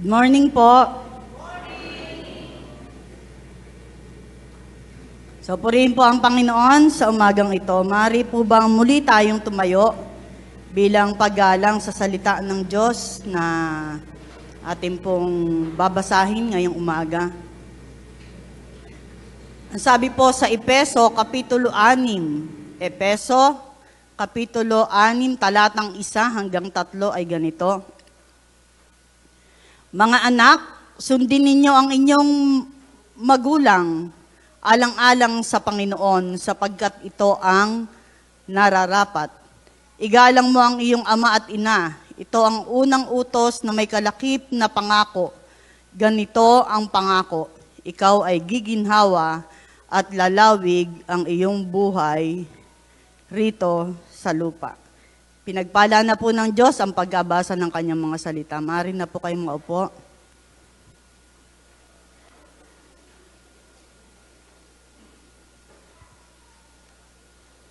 Good morning po. So, purihin po ang Panginoon sa umagang ito. Maaari po bang muli tayong tumayo bilang paggalang sa salita ng Diyos na ating pong babasahin ngayong umaga. Ang sabi po sa Efeso, Kapitulo 6. Efeso, Kapitulo 6, talatang 1 hanggang 3 ay ganito. Mga anak, sundin ninyo ang inyong magulang alang-alang sa Panginoon sapagkat ito ang nararapat. Igalang mo ang iyong ama at ina. Ito ang unang utos na may kalakip na pangako. Ganito ang pangako. Ikaw ay giginhawa at lalawig ang iyong buhay rito sa lupa. Pinagpala na po ng Diyos ang pagbabasa ng kanyang mga salita. Maaari na po kayong maupo.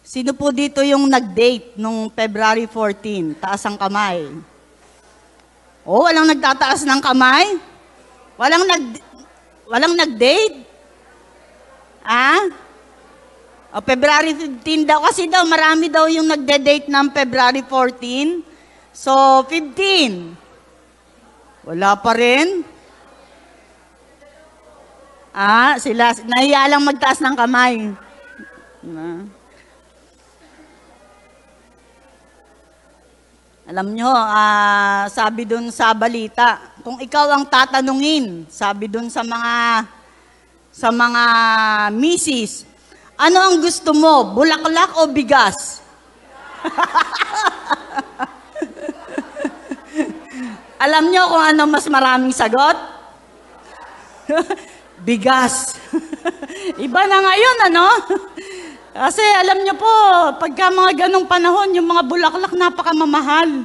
Sino po dito yung nag-date nung February 14? Taas ang kamay. Oh, walang nagtataas ng kamay? Walang nag-date? Ah? O, February 15 daw. Kasi daw, marami daw yung nagde-date ng February 14. So, 15. Wala pa rin. Sila, nahiya lang magtaas ng kamay. Alam nyo, sabi dun sa balita, kung ikaw ang tatanungin, sabi dun sa mga misis, ano ang gusto mo, bulaklak o bigas? Alam nyo kung ano mas maraming sagot? Bigas. Iba na ngayon, ano? Kasi alam nyo po, pagka mga ganong panahon, yung mga bulaklak napakamamahal.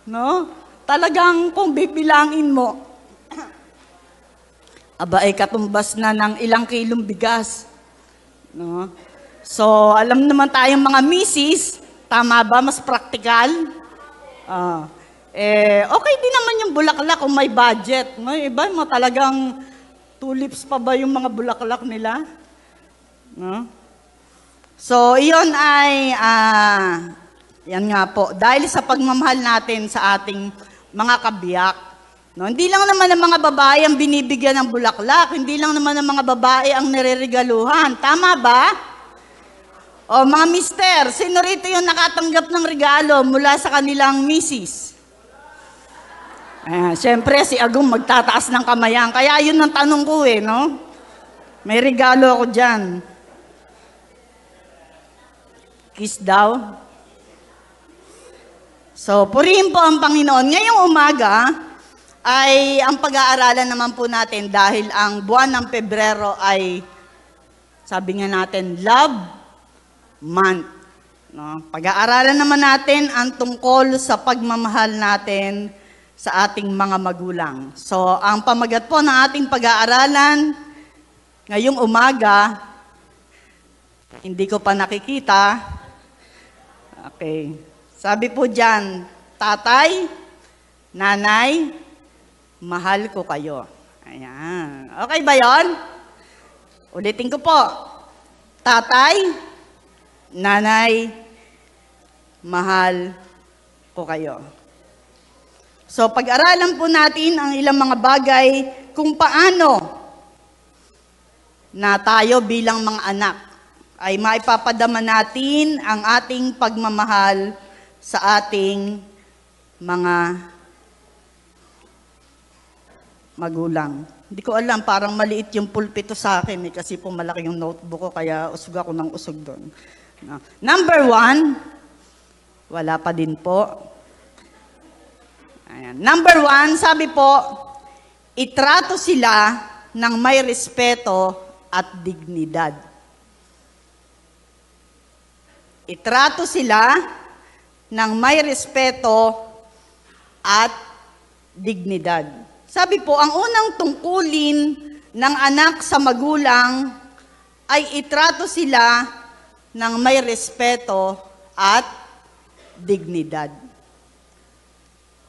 No? Talagang kung bibilangin mo, aba ay katumbas na ng ilang kilong bigas. No? So, alam naman tayong mga misis, tama ba? Mas praktikal? Okay din naman yung bulaklak kung may budget. No? Iba mo talagang tulips pa ba yung mga bulaklak nila? No? So, iyon ay, yan nga po, dahil sa pagmamahal natin sa ating mga kabiyak. No, hindi lang naman ang mga babae ang binibigyan ng bulaklak, hindi lang naman ang mga babae ang nireregaluhan. Tama ba? O mga mister, sino rito yung nakatanggap ng regalo mula sa kanilang misis? Siyempre, si Agong magtataas ng kamayan. Kaya yun ang tanong ko no? May regalo ako dyan. Kiss daw. So, purihin po ang Panginoon. Ngayong umaga, ay ang pag-aaralan naman po natin dahil ang buwan ng Pebrero ay, sabi nga natin, Love Month. No? Pag-aaralan naman natin ang tungkol sa pagmamahal natin sa ating mga magulang. So, ang pamagat po ng ating pag-aaralan ngayong umaga, hindi ko pa nakikita. Okay. Sabi po dyan, tatay, nanay, mahal ko kayo. Ayan. Okay ba yon? Ulitin ko po. Tatay, nanay, mahal ko kayo. So, pag-aralan po natin ang ilang mga bagay kung paano na tayo bilang mga anak ay maipapadama natin ang ating pagmamahal sa ating mga magulang. Hindi ko alam, parang maliit yung pulpito sa akin kasi po malaki yung notebook ko, kaya usog ako ng usog doon. Number 1, wala pa din po. Ayan. Number 1, sabi po, itrato sila ng may respeto at dignidad. Itrato sila ng may respeto at dignidad. Sabi po, ang unang tungkulin ng anak sa magulang ay itrato sila ng may respeto at dignidad.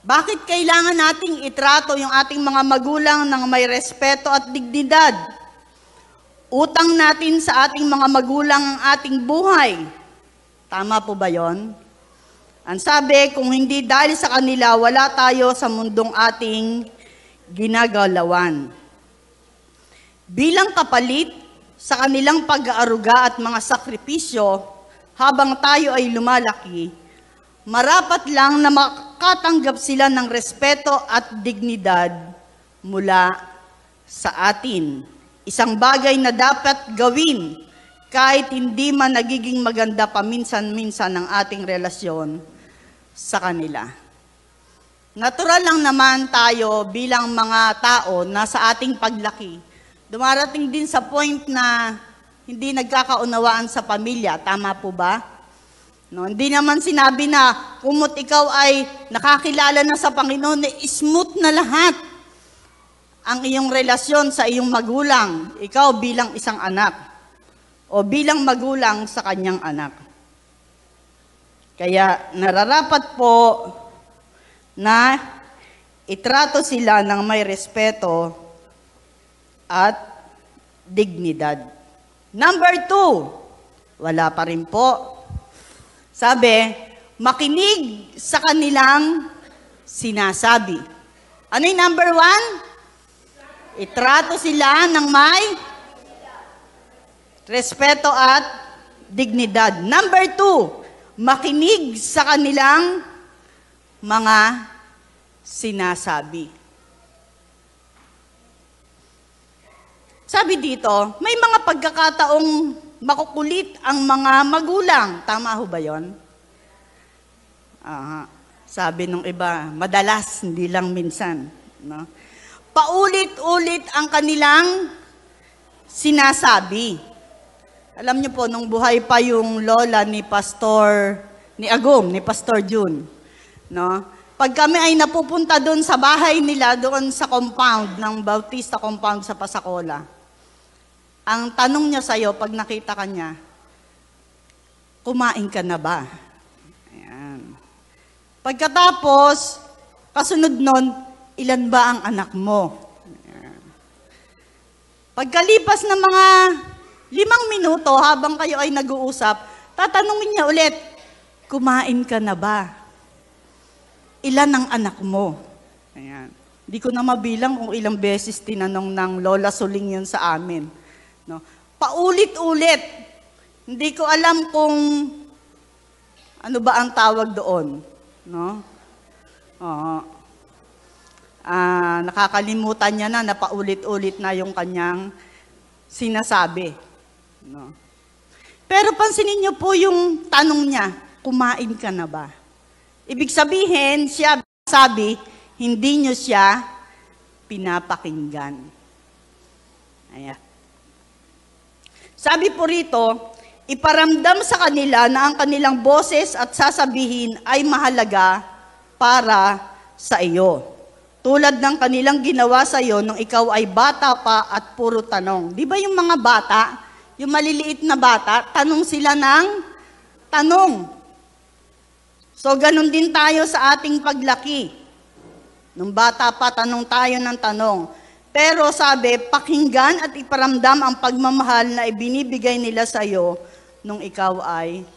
Bakit kailangan nating itrato yung ating mga magulang ng may respeto at dignidad? Utang natin sa ating mga magulang ang ating buhay. Tama po ba yon? Ang sabi, kung hindi dahil sa kanila, wala tayo sa mundong ating ginagalawan. Bilang kapalit sa kanilang pag-aaruga at mga sakripisyo, habang tayo ay lumalaki, marapat lang na makatanggap sila ng respeto at dignidad mula sa atin. Isang bagay na dapat gawin kahit hindi man nagiging maganda paminsan-minsan ang ating relasyon sa kanila. Natural lang naman tayo bilang mga tao na sa ating paglaki, dumarating din sa point na hindi nagkakaunawaan sa pamilya. Tama po ba? No, hindi naman sinabi na kumot ikaw ay nakakilala na sa Panginoon, smooth na lahat ang iyong relasyon sa iyong magulang, ikaw bilang isang anak o bilang magulang sa kanyang anak. Kaya nararapat po na itrato sila ng may respeto at dignidad. Number 2, wala pa rin po. Sabi, makinig sa kanilang sinasabi. Ano yung number 1? Itrato sila ng may respeto at dignidad. Number 2, makinig sa kanilang mga sinasabi. Sabi dito, may mga pagkakataong makukulit ang mga magulang. Tama ho ba yun? Sabi nung iba, madalas, hindi lang minsan. No? Paulit-ulit ang kanilang sinasabi. Alam niyo po, nung buhay pa yung lola ni Agum, ni Pastor June, no? Pag kami ay napupunta doon sa bahay nila, doon sa compound, ng Bautista compound sa Pasacola, ang tanong niya sa'yo, pag nakita ka niya, kumain ka na ba? Ayan. Pagkatapos, kasunod nun, ilan ba ang anak mo? Ayan. Pagkalipas ng mga 5 minuto, habang kayo ay nag-uusap, tatanungin niya ulit, kumain ka na ba? Ilan ang anak mo? Ayan. Hindi ko na mabilang kung ilang beses tinanong ng Lola Suling yun sa amin. No? Paulit-ulit. Hindi ko alam kung ano ba ang tawag doon. No? Nakakalimutan niya na paulit-ulit na yung kanyang sinasabi. No? Pero pansinin niyo po yung tanong niya, kumain ka na ba? Ibig sabihin, siya sabi, hindi niyo siya pinapakinggan. Ayan. Sabi po rito, iparamdam sa kanila na ang kanilang boses at sasabihin ay mahalaga para sa iyo. Tulad ng kanilang ginawa sa iyo nung ikaw ay bata pa at puro tanong. Di ba yung mga bata, yung maliliit na bata, tanong sila ng tanong. So, ganun din tayo sa ating paglaki. Nung bata pa, tanong tayo ng tanong. Pero sabi, pakinggan at iparamdam ang pagmamahal na ibinibigay nila sa iyo nung ikaw ay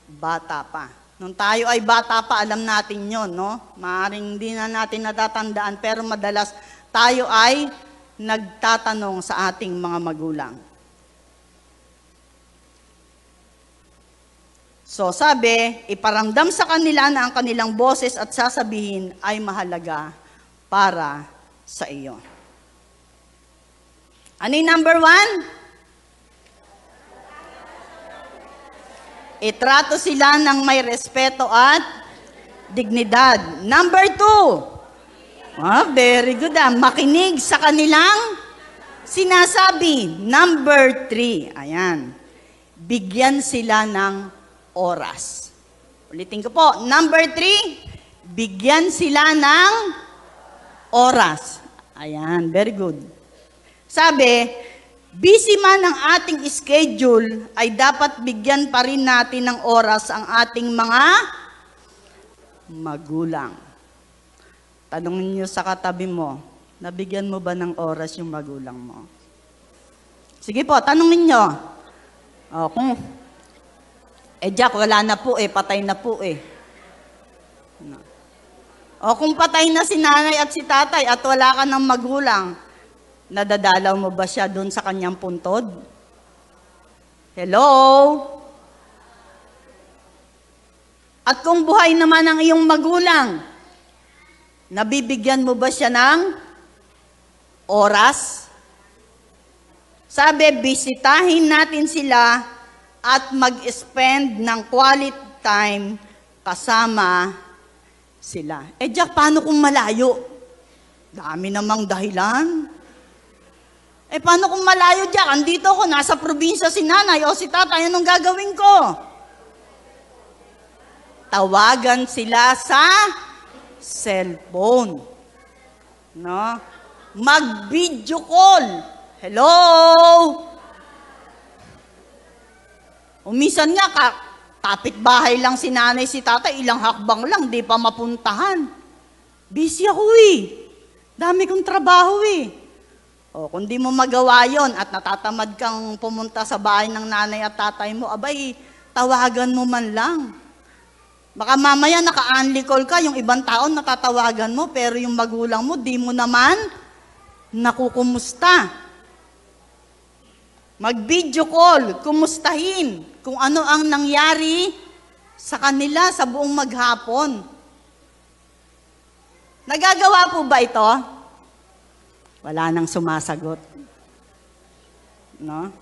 bata pa. Nung tayo ay bata pa, alam natin yon, no? Maaaring hindi na natin natatandaan, pero madalas tayo ay nagtatanong sa ating mga magulang. So sabi, iparamdam sa kanila na ang kanilang boses at sasabihin ay mahalaga para sa iyo. Ano yung number 1? Itrato sila ng may respeto at dignidad. Number 2, very good. Makinig sa kanilang sinasabi. Number 3, ayan. Bigyan sila ng oras. Ulitin ko po. Number 3, bigyan sila ng oras. Ayan, very good. Sabi, busy man ang ating schedule, ay dapat bigyan pa rin natin ng oras ang ating mga magulang. Tanungin niyo sa katabi mo, nabigyan mo ba ng oras yung magulang mo? Sige po, tanungin niyo. O, Jack, wala na po patay na po O kung patay na si nanay at si tatay at wala ka ng magulang, nadadalaw mo ba siya doon sa kanyang puntod? Hello? At kung buhay naman ang iyong magulang, nabibigyan mo ba siya ng oras? Sabi, bisitahin natin sila at mag-spend ng quality time kasama sila. Jack, paano kung malayo? Dami namang dahilan. Paano kung malayo, Jack? Andito ako, nasa probinsya si nanay o si tatay, anong gagawin ko? Tawagan sila sa cellphone. No? Mag-video call. Hello? Umisan nga, kapitbahay lang si nanay, si tatay, ilang hakbang lang, di pa mapuntahan. Busy ako Dami kong trabaho O, kung di mo magawa yon at natatamad kang pumunta sa bahay ng nanay at tatay mo, abay, tawagan mo man lang. Baka mamaya naka-only call ka, yung ibang taon natatawagan mo, pero yung magulang mo, di mo naman nakukumusta. Mag-video call, kumustahin kung ano ang nangyari sa kanila sa buong maghapon. Nagagawa po ba ito? Wala nang sumasagot. No?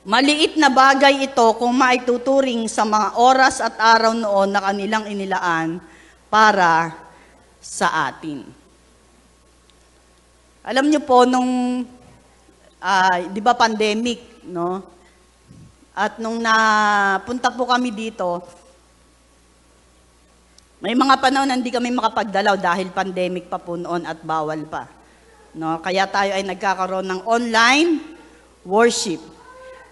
Maliit na bagay ito kung maituturing sa mga oras at araw noon na kanilang inilaan para sa atin. Alam niyo po, nung di ba pandemic, no? At nung napunta po kami dito, may mga panahon na hindi kami makapagdalaw dahil pandemic pa po noon at bawal pa. No? Kaya tayo ay nagkakaroon ng online worship.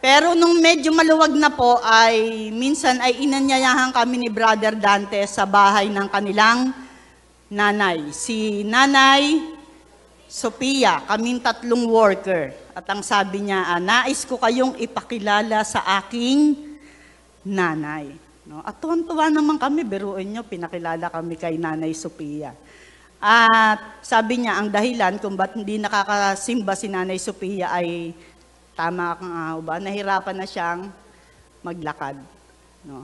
Pero nung medyo maluwag na po, ay minsan ay inanyayahan kami ni Brother Dante sa bahay ng kanilang nanay. Si Nanay Sophia, kaming 3 worker. At ang sabi niya, nais ko kayong ipakilala sa aking nanay. No? At tuwan-tuwa naman kami, biruin nyo, pinakilala kami kay Nanay Sophia. At sabi niya, ang dahilan kung ba't hindi nakakasimba si Nanay Sophia ay tama kang ba, nahirapan na siyang maglakad. No?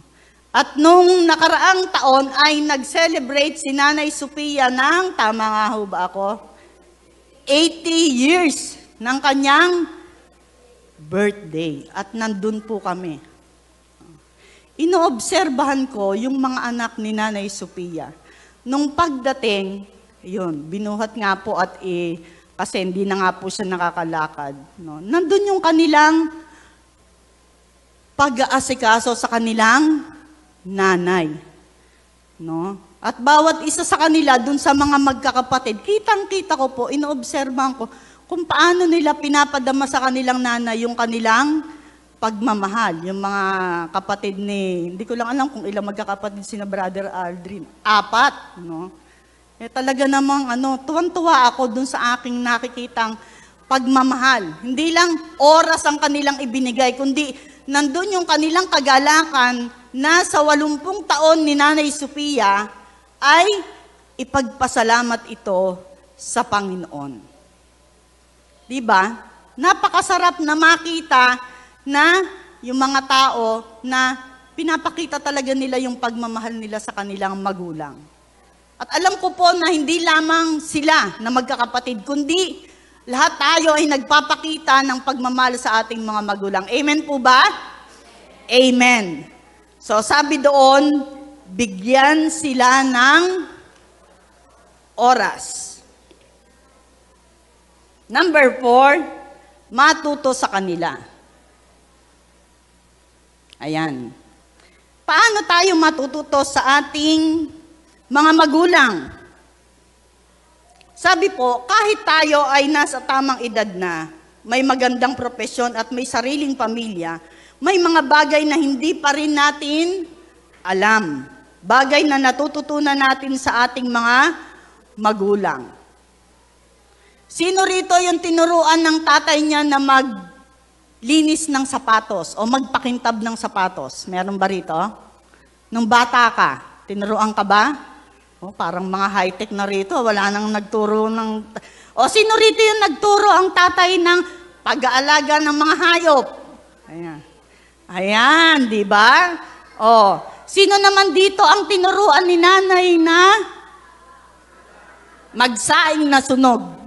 At nung nakaraang taon ay nag-celebrate si Nanay Sophia ng, tama nga ho ba ako, 80 years ng kanyang birthday. At nandun po kami. Inoobserbahan ko yung mga anak ni Nanay Sophia. Nung pagdating, yun, binuhat nga po at kasi hindi na nga po siya nakakalakad. No? Nandun yung kanilang pag-aasikaso sa kanilang nanay. No? At bawat isa sa kanila, dun sa mga magkakapatid, kitang-kita ko po, inoobserbahan ko, kung paano nila pinapadama sa kanilang nanay yung kanilang pagmamahal. Yung mga kapatid hindi ko lang alam kung ilang magkakapatid sina Brother Aldrin. 4, no? Talaga namang, tuwan-tuwa ako dun sa aking nakikitang pagmamahal. Hindi lang oras ang kanilang ibinigay, kundi nandun yung kanilang kagalakan na sa 80 taon ni Nanay Sophia ay ipagpasalamat ito sa Panginoon. Diba? Napakasarap na makita na yung mga tao na pinapakita talaga nila yung pagmamahal nila sa kanilang magulang. At alam ko po na hindi lamang sila na magkakapatid, kundi lahat tayo ay nagpapakita ng pagmamahal sa ating mga magulang. Amen po ba? Amen. So sabi doon, bigyan sila ng oras. Number 4, matuto sa kanila. Ayan. Paano tayo matututo sa ating mga magulang? Sabi po, kahit tayo ay nasa tamang edad na, may magandang propesyon at may sariling pamilya, may mga bagay na hindi pa rin natin alam. bagay na natututunan natin sa ating mga magulang. Sino rito yung tinuruan ng tatay niya na maglinis ng sapatos o magpakintab ng sapatos? Meron ba rito? Nung bata ka, tinuruan ka ba? O, parang mga high-tech na rito, wala nang nagturo ng... O, sino rito yung nagturo ang tatay ng pag-aalaga ng mga hayop? Ayan. Ayan, di ba? O, sino naman dito ang tinuruan ni nanay na magsaing na sunog?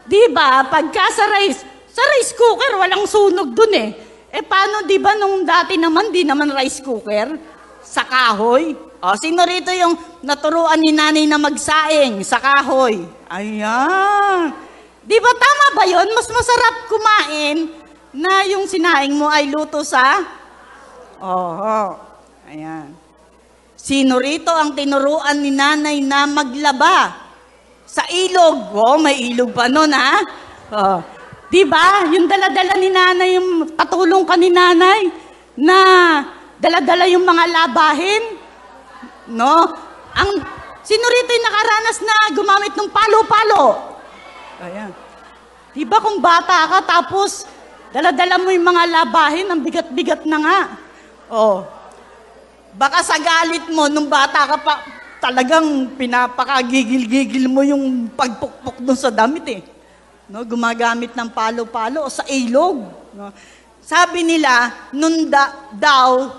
Di ba? Pagka sa rice cooker, walang sunog dun eh. Eh, paano, di ba, nung dati naman, di naman rice cooker? Sa kahoy? O, sino rito yung naturuan ni nanay na magsaing sa kahoy? Ayan. Di ba tama ba yun? Mas masarap kumain na yung sinaing mo ay luto sa... Oo. Ayan. Sino rito ang tinuruan ni nanay na maglaba? Sa ilog. Oh, may ilog pa nun, ha? Oh. Di ba? Yung daladala ni nanay, yung patulong ka ni nanay na daladala yung mga labahin. No? Sino rito yung nakaranas na gumamit ng palo-palo? Ayan. Di ba kung bata ka, tapos daladala mo yung mga labahin, ang bigat-bigat na nga. Oh. Baka sa galit mo, nung bata ka pa, talagang pinapakagigil-gigil mo yung pagpukpok doon sa damit eh. No? Gumagamit ng palo-palo o sa ilog. No? Sabi nila,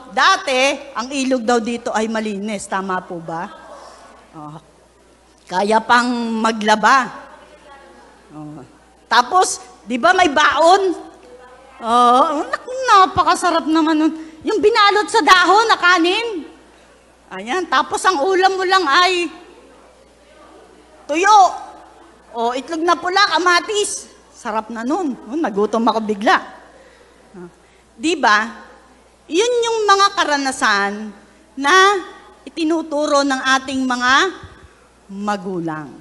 dati, ang ilog daw dito ay malinis. Tama po ba? Oh. Kaya pang maglaba. Oh. Tapos, di ba may baon? Oh, napakasarap naman nun. Yung binalot sa dahon na kanin. Ayan, tapos ang ulam mo lang ay tuyo. O itlog na pula, kamatis. Sarap na nun. Oh, nagutom ako bigla. Di ba? Yun yung mga karanasan na itinuturo ng ating mga magulang.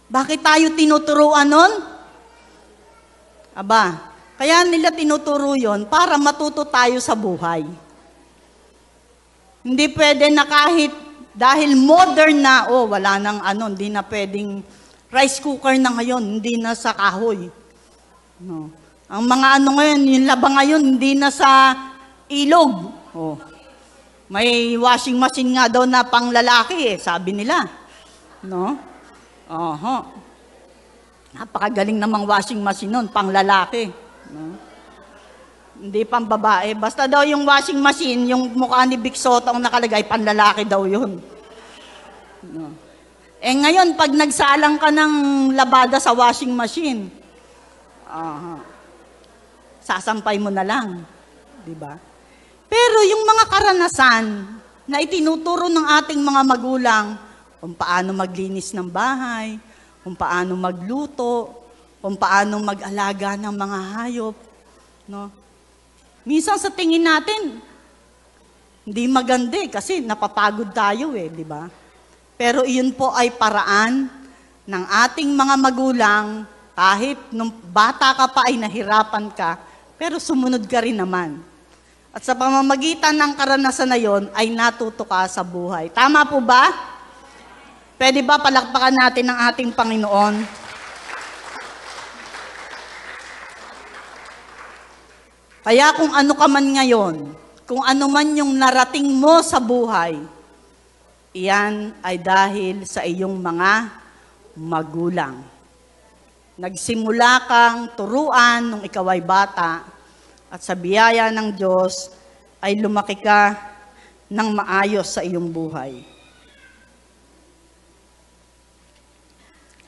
Bakit tayo tinuturuan nun? Aba, kaya nila tinuturo yun para matuto tayo sa buhay. Hindi pwede na kahit dahil modern na, wala nang hindi na pwedeng rice cooker na ngayon, hindi na sa kahoy. No. Ang mga ngayon, yung laba ngayon, hindi na sa ilog. Oh. May washing machine nga daw na pang lalaki sabi nila. No? Oho. Napakagaling namang washing machine nun, pang lalaki. No? Hindi pang babae. Basta daw yung washing machine, yung mukha ni Vic Soto ang nakalagay, pang lalaki daw yun. No? Eh ngayon, pag nagsalang ka ng labada sa washing machine, sasampay mo na lang. Diba? Pero yung mga karanasan na itinuturo ng ating mga magulang, kung paano maglinis ng bahay, kung paano magluto, kung paano mag-alaga ng mga hayop. No? Minsan sa tingin natin, hindi maganda kasi napapagod tayo di ba? Pero iyon po ay paraan ng ating mga magulang, kahit nung bata ka pa ay nahirapan ka, pero sumunod ka rin naman. At sa pamamagitan ng karanasan na yon, ay natuto ka sa buhay. Tama po ba? Pwede ba palakpakan natin ang ating Panginoon? Kaya kung ano ka man ngayon, kung ano man yung narating mo sa buhay, iyan ay dahil sa iyong mga magulang. Nagsimula kang turuan nung ikaw ay bata at sa biyaya ng Diyos ay lumaki ka ng maayos sa iyong buhay.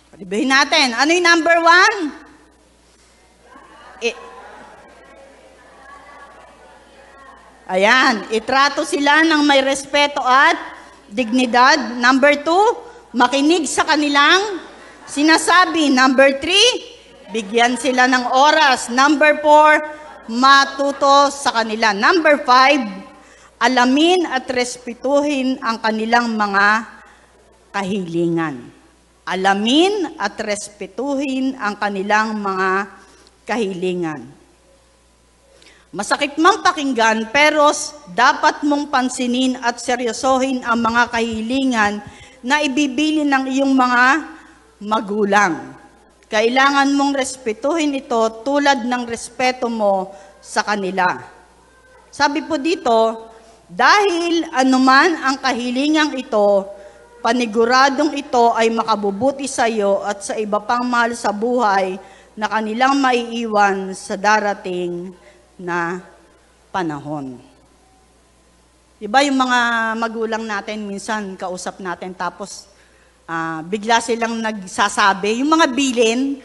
Palibahin natin. Ano yung number 1? Ayan, itrato sila ng may respeto at dignidad. Number 2, makinig sa kanilang sinasabi. Number 3, bigyan sila ng oras. Number 4, matuto sa kanila. Number 5, alamin at respetuhin ang kanilang mga kahilingan. Alamin at respetuhin ang kanilang mga kahilingan. Masakit mang pakinggan, pero dapat mong pansinin at seryosohin ang mga kahilingan na ibibili ng iyong mga magulang. Kailangan mong respetuhin ito tulad ng respeto mo sa kanila. Sabi po dito, dahil anuman ang kahilingang ito, paniguradong ito ay makabubuti sa iyo at sa iba pang mahal sa buhay na kanilang maiiwan sa darating na panahon. Diba yung mga magulang natin, minsan kausap natin, tapos bigla silang nagsasabi, yung mga bilin,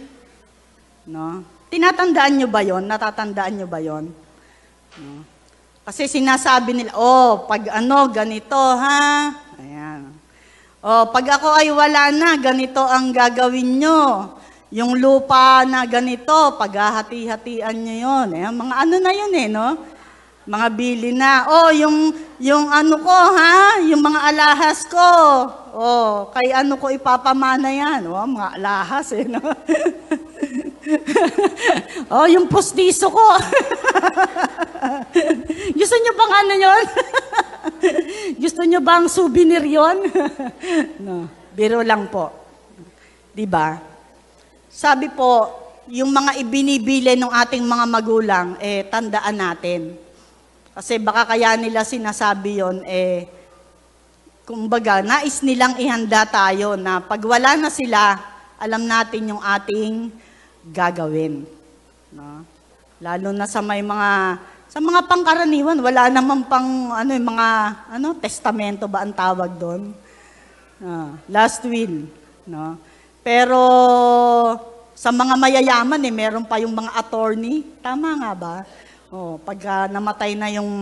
no? Tinatandaan nyo ba yon? Natatandaan nyo ba yon? No? Kasi sinasabi nila, pag ganito ha, ayan. Pag ako ay wala na, ganito ang gagawin nyo. Yung lupa na ganito, paghahati-hatian nyo yun. Mga na yun no? Mga bili na. Yung ano ko ha, yung mga alahas ko. Kay ano ko ipapamana yan. Mga alahas no? Yung pustiso ko. Gusto nyo bang ano yun? Gusto nyo bang souvenir yun? No, biro lang po. Diba? Sabi po, yung mga ibinibili ng ating mga magulang, tandaan natin. Kasi baka kaya nila sinasabi yon, kumbaga, nais nilang ihanda tayo na pag wala na sila, alam natin yung ating gagawin. No? Lalo na sa mga pangkaraniwan, wala naman pang testamento ba ang tawag doon? Last will. No? Pero sa mga mayayaman, meron pa yung mga attorney. Tama nga ba? Pagka namatay na yung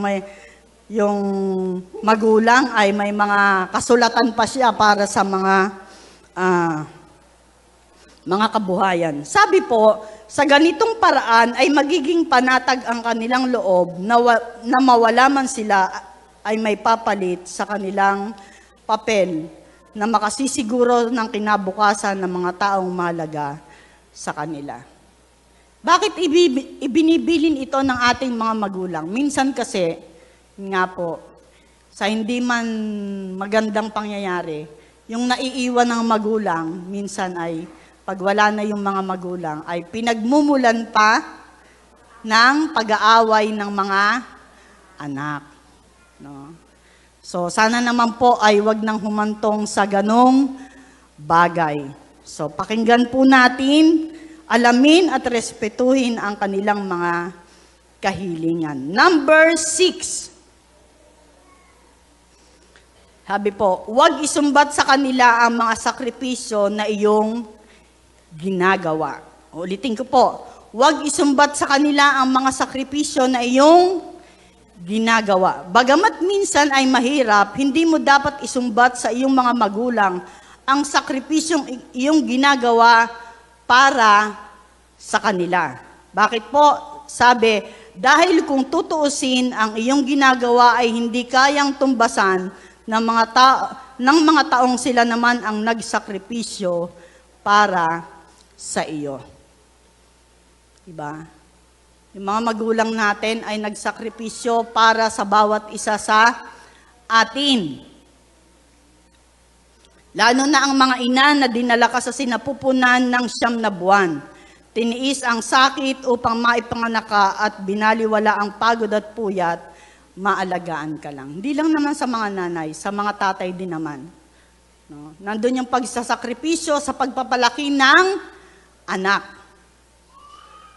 magulang, ay may mga kasulatan pa siya para sa mga kabuhayan. Sabi po, sa ganitong paraan ay magiging panatag ang kanilang loob na mawala man sila ay may papalit sa kanilang papel na makasisiguro ng kinabukasan ng mga taong mahalaga sa kanila. Bakit ibinibilin ito ng ating mga magulang? Minsan kasi, nga po, sa hindi man magandang pangyayari, yung naiiwan ng magulang, minsan ay pag wala na yung mga magulang, ay pinagmumulan pa ng pag-aaway ng mga anak. No? So, sana naman po ay wag nang humantong sa ganong bagay. So, pakinggan po natin, alamin at respetuhin ang kanilang mga kahilingan. Number 6. Sabi po, huwag isumbat sa kanila ang mga sakripisyo na iyong ginagawa. Ulitin ko po, huwag isumbat sa kanila ang mga sakripisyo na iyong ginagawa. Bagamat minsan ay mahirap, hindi mo dapat isumbat sa iyong mga magulang ang sakripisyong iyong ginagawa para sa kanila. Bakit po? Sabi, dahil kung tutuusin ang iyong ginagawa ay hindi kayang tumbasan ng mga taong sila naman ang nagsakripisyo para sa iyo. Diba? Yung mga magulang natin ay nagsakripisyo para sa bawat isa sa atin. Lalo na ang mga ina na dinala ka sa sinapupunan ng 9 na buwan. Tiniis ang sakit upang maipanganak ka at binaliwala ang pagod at puyat, maalagaan ka lang. Hindi lang naman sa mga nanay, sa mga tatay din naman. No? Nandun yung pagsasakripisyo sa pagpapalaki ng anak.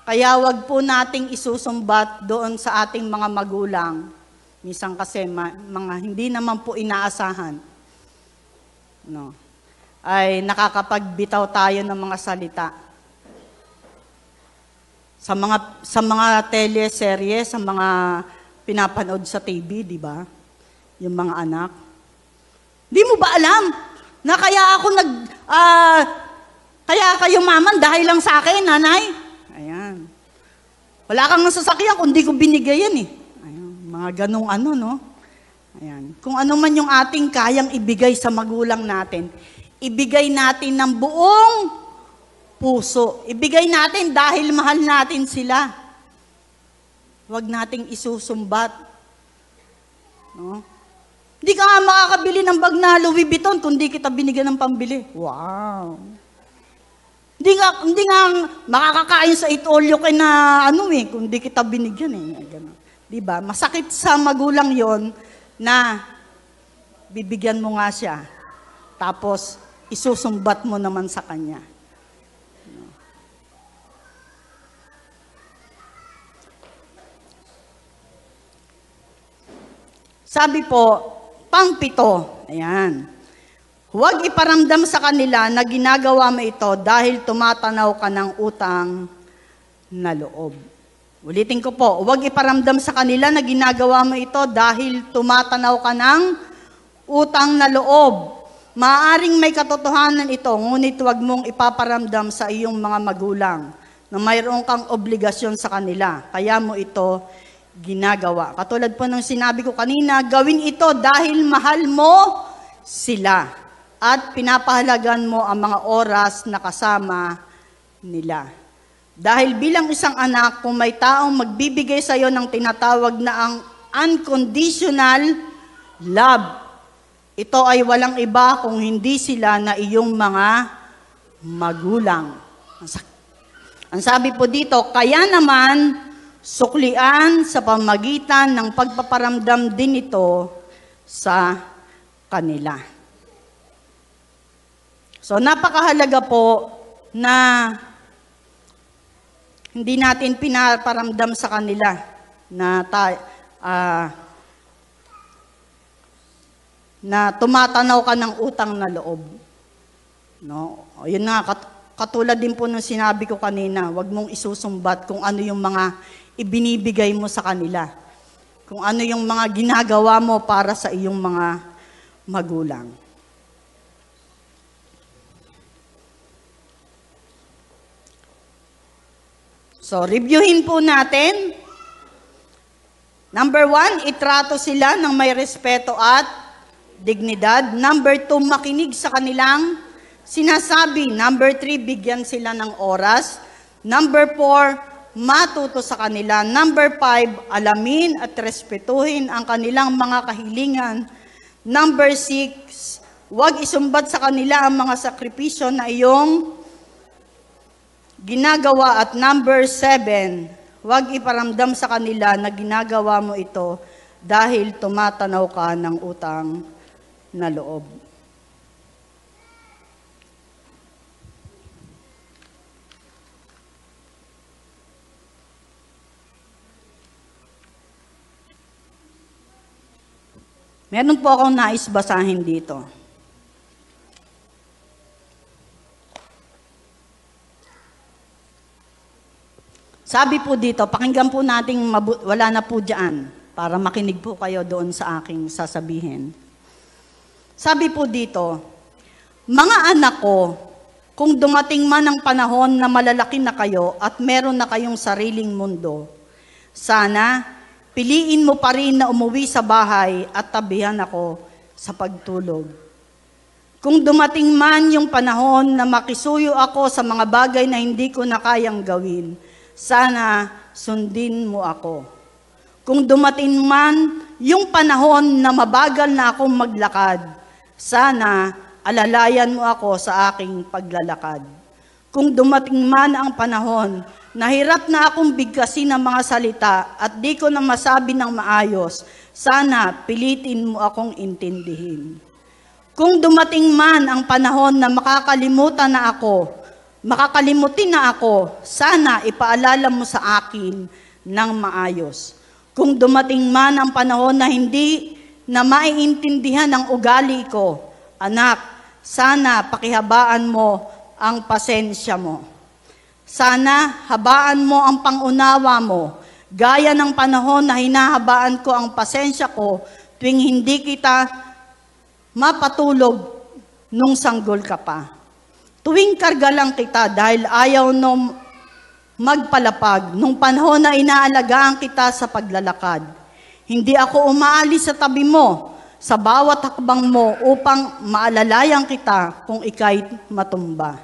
Kaya wag po nating isusumbat doon sa ating mga magulang. Minsan kasi mga hindi naman po inaasahan. No. Ay nakakapagbitaw tayo ng mga salita. Sa mga teleserye, sa mga pinapanood sa TV, di ba? Yung mga anak. Di mo ba alam na kaya kayo maman dahil lang sa akin, nanay? Ayan. Wala kang nasasakyan kung di ko binigay yan eh. Ayan. Mga ganong no? Ayan. Kung ano man yung ating kayang ibigay sa magulang natin, ibigay natin ng buong puso. Ibigay natin dahil mahal natin sila. huwag nating isusumbat. No? Hindi ka nga makakabili ng bag na Louis Vuitton kung di kita binigyan ng pambili. Wow! Hindi nga makakakain sa itolyo kay na kung di kita binigyan Ganun. Diba? Masakit sa magulang yon na bibigyan mo nga siya. Tapos, isusumbat mo naman sa kanya. Sabi po, pang-pito, ayan. Huwag iparamdam sa kanila na ginagawa mo ito dahil tumatanaw ka ng utang na loob. Ulitin ko po, huwag iparamdam sa kanila na ginagawa mo ito dahil tumatanaw ka ng utang na loob. Maaaring may katotohanan ito, ngunit huwag mong ipaparamdam sa iyong mga magulang na mayroon kang obligasyon sa kanila. Kaya mo ito ginagawa. Katulad po ng sinabi ko kanina, gawin ito dahil mahal mo sila at pinapahalagan mo ang mga oras na kasama nila. Dahil bilang isang anak, kung may taong magbibigay sa iyo ng tinatawag na ang unconditional love, ito ay walang iba kung hindi sila na iyong mga magulang. Ang sabi po dito, kaya naman, suklian sa pamagitan ng pagpaparamdam din ito sa kanila. So, napakahalaga po na hindi natin pinaparamdam sa kanila na tumatanaw ka ng utang na loob. No? O, yun nga, katulad din po ng sinabi ko kanina, huwag mong isusumbat kung ano yung mga ibinibigay mo sa kanila. Kung ano yung mga ginagawa mo para sa iyong mga magulang. So, reviewin po natin. Number 1, itrato sila ng may respeto at dignidad. Number 2, makinig sa kanilang sinasabi. Number 3, bigyan sila ng oras. Number 4, matuto sa kanila. Number 5, alamin at respetuhin ang kanilang mga kahilingan. Number 6, huwag isumbat sa kanila ang mga sakripisyo na iyong ginagawa. At number 7, huwag iparamdam sa kanila na ginagawa mo ito dahil tumatanaw ka ng utang na loob. Meron po akong nais basahin dito. Sabi po dito, pakinggan po nating wala na po dyan para makinig po kayo doon sa aking sasabihin. Sabi po dito, mga anak ko, kung dumating man ang panahon na malalaki na kayo at meron na kayong sariling mundo, sana piliin mo pa rin na umuwi sa bahay at tabihan ako sa pagtulog. Kung dumating man yung panahon na makisuyo ako sa mga bagay na hindi ko na kayang gawin, sana sundin mo ako. Kung dumating man yung panahon na mabagal na akong maglakad, sana alalayan mo ako sa aking paglalakad. Kung dumating man ang panahon na hirap na akong bigkasin ng mga salita at di ko na masabi ng maayos, sana pilitin mo akong intindihin. Kung dumating man ang panahon na makakalimutin na ako, sana ipaalala mo sa akin ng maayos. Kung dumating man ang panahon na hindi na maiintindihan ang ugali ko, anak, sana pakihabaan mo ang pasensya mo. Sana habaan mo ang pangunawa mo, gaya ng panahon na hinahabaan ko ang pasensya ko tuwing hindi kita mapatulog nung sanggol ka pa. Tuwing karga lang kita dahil ayaw nung magpalapag, nung panahon na inaalagaan kita sa paglalakad. Hindi ako umaalis sa tabi mo, sa bawat hakbang mo upang maalalayan kita kung ika'y matumba.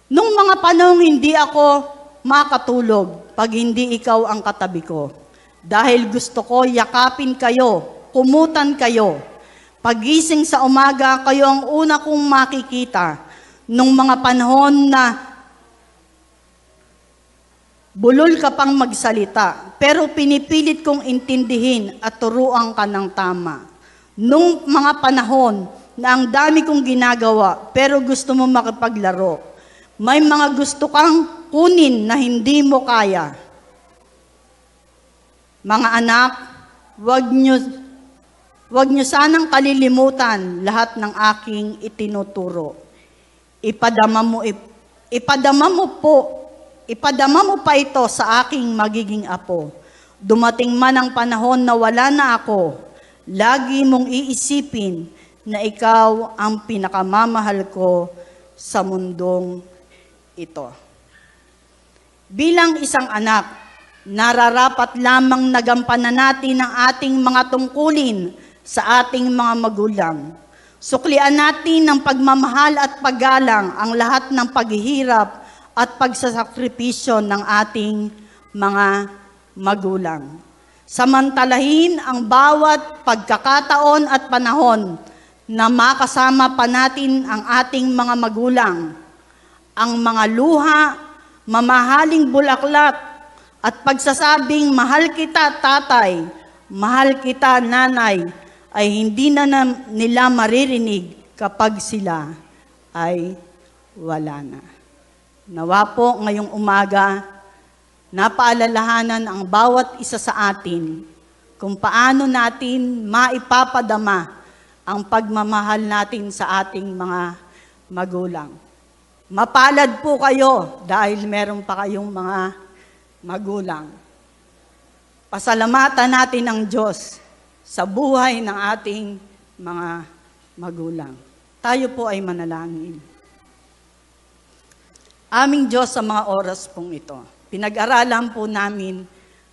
Nung mga panahong hindi ako makatulog, pag hindi ikaw ang katabi ko. Dahil gusto ko yakapin kayo, kumutan kayo. Pagising sa umaga, kayo ang una kong makikita nung mga panahon na bulol ka pang magsalita, pero pinipilit kong intindihin at turuan ka ng tama. Nung mga panahon na ang dami kong ginagawa, pero gusto mo makipaglaro, may mga gusto kang kunin na hindi mo kaya. Mga anak, wag nyo sanang kalilimutan lahat ng aking itinuturo. Ipadama mo pa ito sa aking magiging apo. Dumating man ang panahon na wala na ako, lagi mong iisipin na ikaw ang pinakamamahal ko sa mundong ito. Bilang isang anak, nararapat lamang nagampanan natin ang ating mga tungkulin sa ating mga magulang. Suklian natin ng pagmamahal at paggalang ang lahat ng paghihirap at pagsasakripisyo ng ating mga magulang. Samantalahin ang bawat pagkakataon at panahon na makasama pa natin ang ating mga magulang. Ang mga luha, mamahaling bulaklak, at pagsasabing, mahal kita tatay, mahal kita nanay, ay hindi na nila maririnig kapag sila ay wala na. Nawa po ngayong umaga, napaalalahanan ang bawat isa sa atin kung paano natin maipapadama ang pagmamahal natin sa ating mga magulang. Mapalad po kayo dahil meron pa kayong mga magulang. Pasalamatan natin ang Diyos sa buhay ng ating mga magulang. Tayo po ay manalangin. Aming Diyos, sa mga oras pong ito, pinag-aralan po namin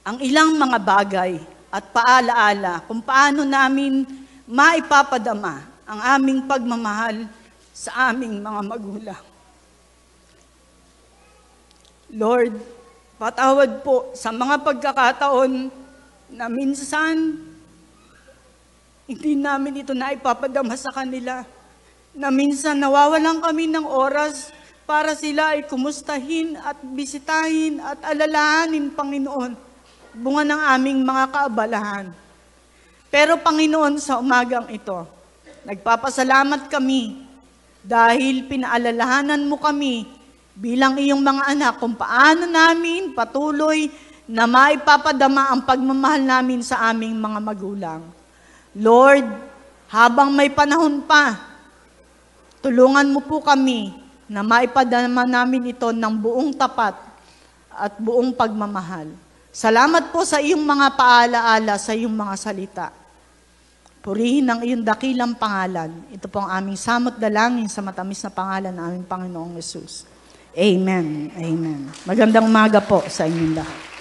ang ilang mga bagay at paalaala kung paano namin maipapadama ang aming pagmamahal sa aming mga magulang. Lord, patawad po sa mga pagkakataon na minsan hindi namin ito naipapadama sa kanila, na minsan nawawalan kami ng oras para sila ay kumustahin at bisitahin at alalahanin, Panginoon, bunga ng aming mga kaabalahan. Pero Panginoon, sa umagang ito, nagpapasalamat kami dahil pinaalalahanan mo kami bilang iyong mga anak kung paano namin patuloy na maipapadama ang pagmamahal namin sa aming mga magulang. Lord, habang may panahon pa, tulungan mo po kami na maipadama namin ito ng buong tapat at buong pagmamahal. Salamat po sa iyong mga paalaala, sa iyong mga salita. Purihin ang iyong dakilang pangalan. Ito po ang aming samot dalangin sa matamis na pangalan ng aming Panginoong Yesus. Amen. Amen. Magandang umaga po sa inyong lahat.